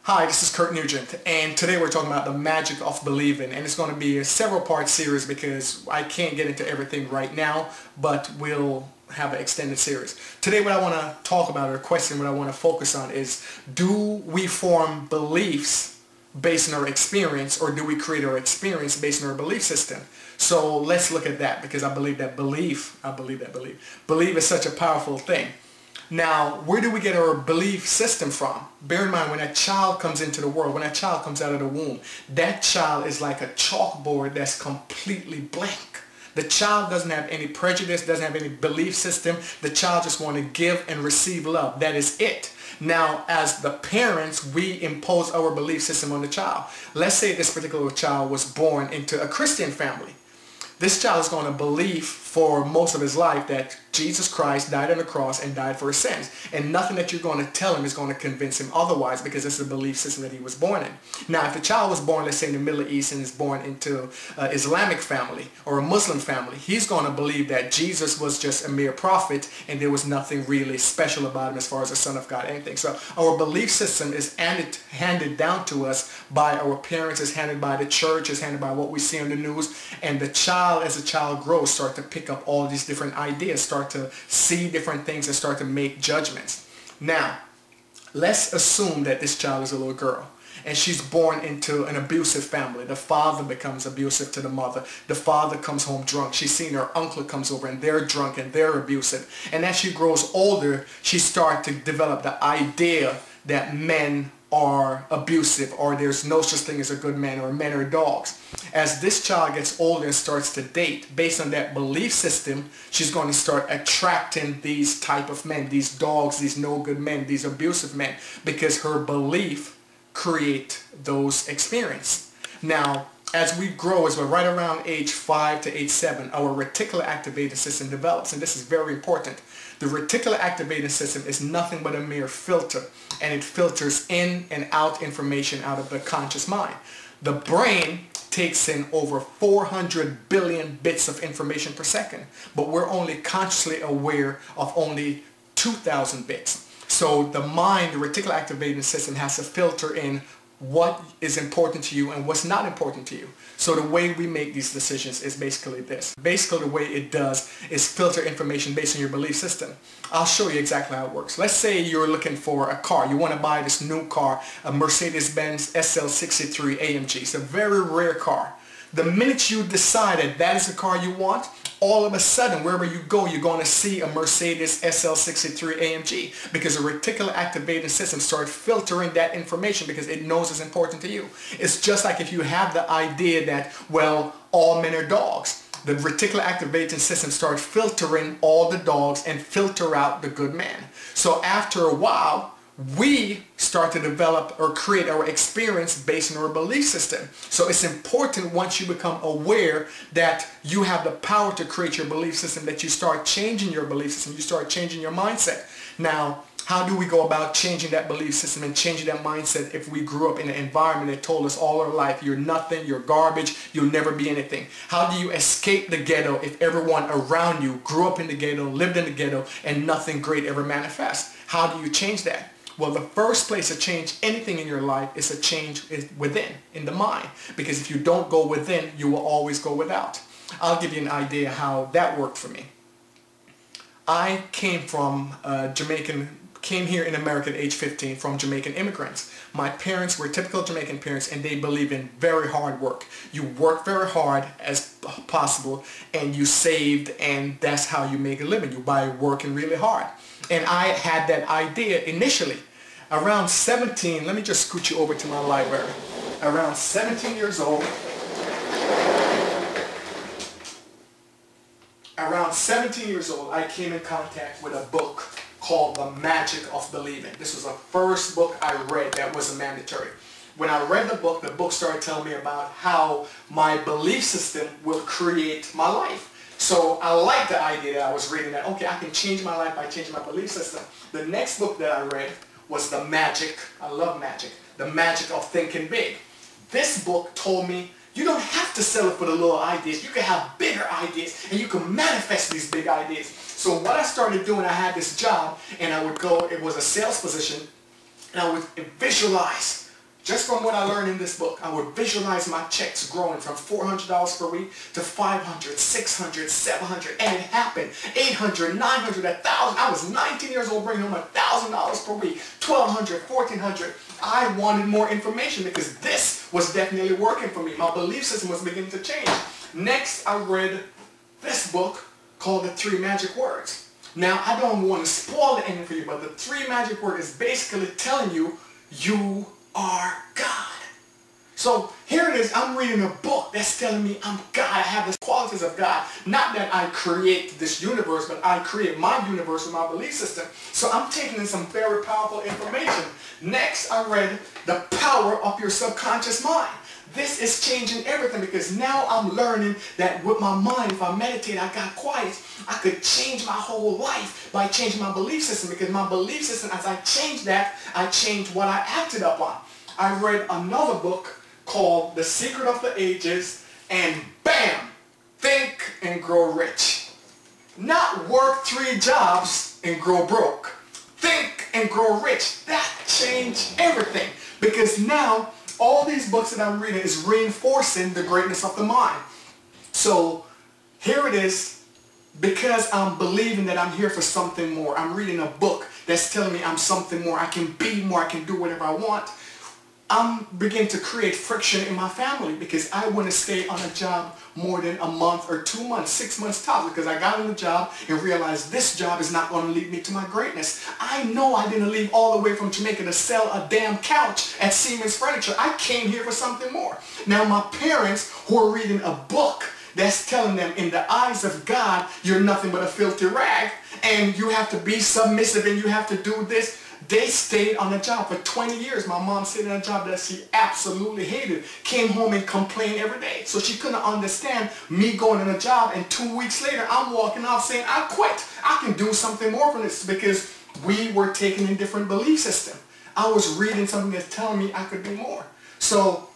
Hi, this is Kirk Nugent, and today we're talking about the magic of believing, and it's going to be a several-part series because I can't get into everything right now, but we'll have an extended series. Today what I want to talk about, or question what I want to focus on, is do we form beliefs based on our experience, or do we create our experience based on our belief system? So let's look at that, because I believe belief is such a powerful thing. Now, where do we get our belief system from? Bear in mind, when a child comes into the world, when a child comes out of the womb, that child is like a chalkboard that's completely blank. The child doesn't have any prejudice, doesn't have any belief system. The child just wants to give and receive love. That is it. Now, as the parents, we impose our belief system on the child. Let's say this particular child was born into a Christian family. This child is going to believe for most of his life that Jesus Christ died on the cross and died for his sins. And nothing that you're going to tell him is going to convince him otherwise, because it's the belief system that he was born in. Now, if the child was born, let's say in the Middle East, and is born into an Islamic family or a Muslim family, he's going to believe that Jesus was just a mere prophet and there was nothing really special about him as far as the Son of God, anything. So our belief system is handed down to us by our parents, is handed by the church, is handed by what we see on the news, and the child, as the child grows, start to pick up all these different ideas, start to see different things, and start to make judgments. Now, let's assume that this child is a little girl and she's born into an abusive family. The father becomes abusive to the mother. The father comes home drunk. She's seen her uncle comes over and they're drunk and they're abusive. And as she grows older, she starts to develop the idea that men are abusive, or there's no such thing as a good man, or men are dogs. As this child gets older and starts to date, based on that belief system, she's going to start attracting these type of men, these dogs, these no good men, these abusive men, because her belief create those experiences. Now, as we grow, as we're right around age 5 to age 7, our reticular activating system develops, and this is very important. The reticular activating system is nothing but a mere filter, and it filters in and out information out of the conscious mind. The brain takes in over 400 billion bits of information per second, but we're only consciously aware of only 2,000 bits. So the mind, the reticular activating system, has to filter in what is important to you and what's not important to you. So the way we make these decisions is basically this. Basically the way it does is filter information based on your belief system. I'll show you exactly how it works. Let's say you're looking for a car. You want to buy this new car, a Mercedes-Benz SL63 AMG. It's a very rare car. The minute you decide that is the car you want, all of a sudden, wherever you go, you're going to see a Mercedes SL63 AMG, because the reticular activating system starts filtering that information because it knows it's important to you. It's just like if you have the idea that, well, all men are dogs. The reticular activating system starts filtering all the dogs and filter out the good man. So after a while, we start to develop or create our experience based on our belief system. So it's important, once you become aware that you have the power to create your belief system, that you start changing your belief system, you start changing your mindset. Now, how do we go about changing that belief system and changing that mindset if we grew up in an environment that told us all our life, you're nothing, you're garbage, you'll never be anything? How do you escape the ghetto if everyone around you grew up in the ghetto, lived in the ghetto, and nothing great ever manifests? How do you change that? Well, the first place to change anything in your life is a change within, in the mind. Because if you don't go within, you will always go without. I'll give you an idea how that worked for me. I came here in America at age 15 from Jamaican immigrants. My parents were typical Jamaican parents, and they believe in very hard work. You work very hard as possible and you saved, and that's how you make a living. You by working really hard. And I had that idea initially. Around 17, let me just scoot you over to my library. Around 17 years old, I came in contact with a book called The Magic of Believing. This was the first book I read that was mandatory. When I read the book started telling me about how my belief system will create my life. So I liked the idea that I was reading, that, okay, I can change my life by changing my belief system. The next book that I read was The Magic, I love magic, The Magic of Thinking Big. This book told me you don't have to settle for the little ideas. You can have bigger ideas and you can manifest these big ideas. So what I started doing, I had this job and I would go, it was a sales position, and I would visualize Just from what I learned in this book, I would visualize my checks growing from $400 per week to $500, $600, $700, and it happened. $800, $900, $1,000. I was 19 years old bringing home $1,000 per week, $1,200, $1,400. I wanted more information because this was definitely working for me. My belief system was beginning to change. Next, I read this book called The 3 Magic Words. Now, I don't want to spoil the ending for you, but the 3 magic words is basically telling you, you are God. So here it is, I'm reading a book that's telling me I'm God. I have the qualities of God. Not that I create this universe, but I create my universe with my belief system. So I'm taking in some very powerful information. Next, I read The Power of Your Subconscious Mind. This is changing everything because now I'm learning that with my mind, if I meditate, I got quiet, I could change my whole life by changing my belief system, because my belief system, as I changed that, I changed what I acted upon. I read another book called The Secret of the Ages, and bam, Think and Grow Rich. Not work 3 jobs and grow broke. Think and grow rich. That changed everything, because now all these books that I'm reading is reinforcing the greatness of the mind. So here it is, because I'm believing that I'm here for something more. I'm reading a book that's telling me I'm something more. I can be more. I can do whatever I want. I'm beginning to create friction in my family because I want to stay on a job more than a month or 2 months, 6 months tops, because I got on the job and realized this job is not going to lead me to my greatness. I know I didn't leave all the way from Jamaica to sell a damn couch at Siemens Furniture. I came here for something more. Now my parents, who are reading a book that's telling them in the eyes of God, you're nothing but a filthy rag and you have to be submissive and you have to do this. They stayed on a job for 20 years. My mom stayed on a job that she absolutely hated. Came home and complained every day. So she couldn't understand me going on a job, and 2 weeks later I'm walking off saying, I quit. I can do something more from this, because we were taking a different belief system. I was reading something that's telling me I could do more. So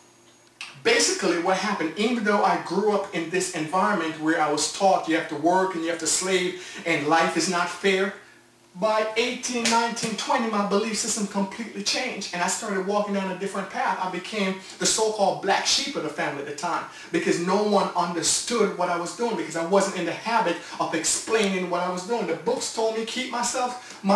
basically what happened, even though I grew up in this environment where I was taught you have to work and you have to slave and life is not fair, by 18, 19, 20, my belief system completely changed, and I started walking down a different path. I became the so-called black sheep of the family at the time, because no one understood what I was doing, because I wasn't in the habit of explaining what I was doing. The books told me keep my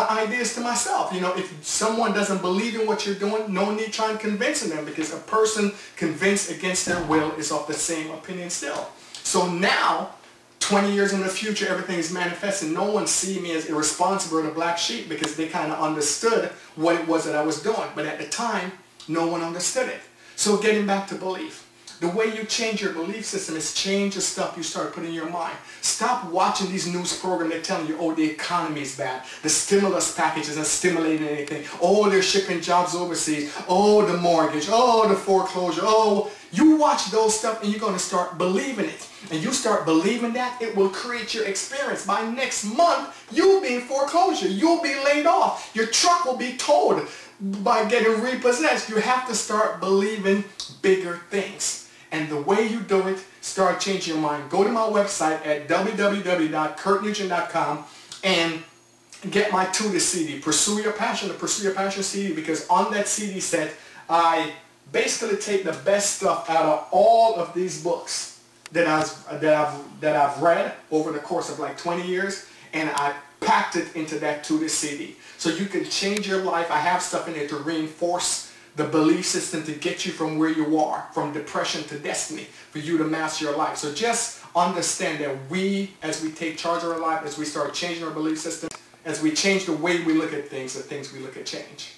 ideas to myself. You know, if someone doesn't believe in what you're doing, no need trying convincing them, because a person convinced against their will is of the same opinion still. So now, 20 years in the future, everything is manifesting. No one sees me as irresponsible or the black sheep, because they kind of understood what it was that I was doing. But at the time, no one understood it. So getting back to belief. The way you change your belief system is change the stuff you start putting in your mind. Stop watching these news programs that telling you, oh, the economy is bad. The stimulus package isn't stimulating anything. Oh, they're shipping jobs overseas. Oh, the mortgage. Oh, the foreclosure. Oh, you watch those stuff and you're going to start believing it. And you start believing that, it will create your experience. By next month, you'll be in foreclosure. You'll be laid off. Your truck will be towed by getting repossessed. You have to start believing bigger things. And the way you do it, start changing your mind. Go to my website at www.kirknugent.com and get my To This CD, Pursue Your Passion, the Pursue Your Passion CD, because on that CD set, I basically take the best stuff out of all of these books that I've read over the course of like 20 years, and I packed it into that To This CD. So you can change your life. I have stuff in there to reinforce the belief system to get you from where you are, from depression to destiny, for you to master your life. So just understand that we, as we take charge of our life, as we start changing our belief system, as we change the way we look at things, the things we look at change.